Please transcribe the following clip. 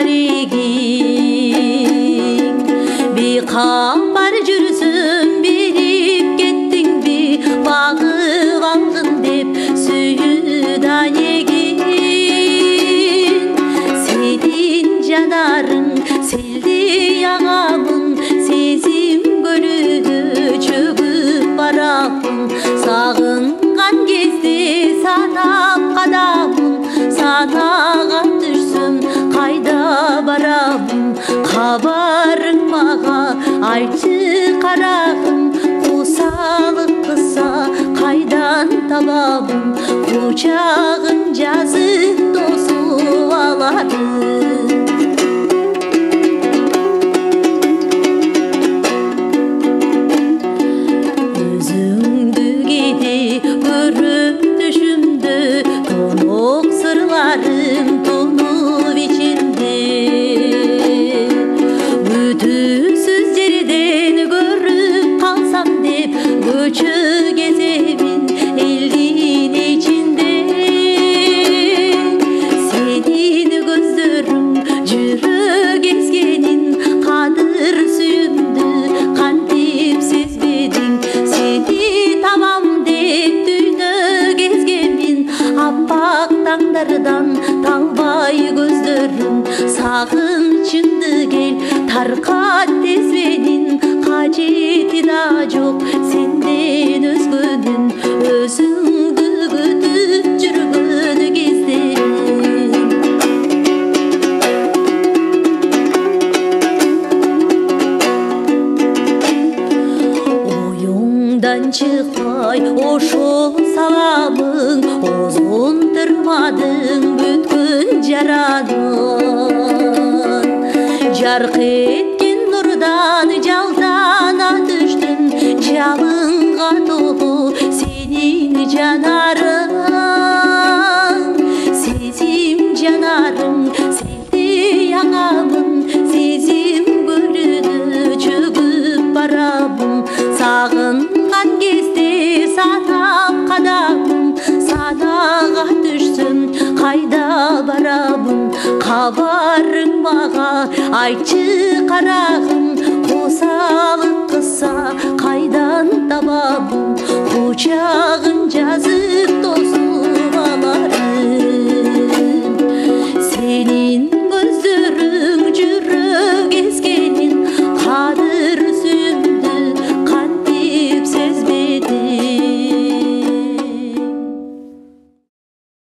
керегиң. Бейқамар жүрсің беріп кеттің бе, бағып алдың деп сүйді егін. Сенің жанарың селдей ағамын, сезім көлігі чөгіп барамын. Сағынған кезде санап қадамын, санаға түссем қайда барамын. Хабарың маға айтшы қарағым, қосалық қыса қайдан табамын. Құшағын жазып тосып алады. Өзіңді кейде көріп түшімді, тұнық сырларың тұнып ішімде. Өтусіз жерден көріп қалсам деп, көші кеземін елдің ішінде. Сенің көздерің жүрек езгенін, қадір сүйімді қантип сезбедің. Сені табам деп түйді кезгенмін, аппақ таңдардан талбай көздерің. Сағынышыңды кел тарқат тезбенін, қажеті да жоқ сенден өзгөнің. Өзіңді күтіп жүрген кездерің. Ойыңдан шықпай ошол саламың, озғын тұрмадың бүткін жаранын. Жарқ еткен нұрдан жалдана түштің, жалынға толы сенің жанарың. Сезім жанарың селдей ағамын, сезім көлігі чөгіп барамын. Сағынған кезде санап қадамын, санаға түссем қайда барамын. Хабарың маға айтшы қарағым, қосалық қыса қайдан табамын. Құшағын жазып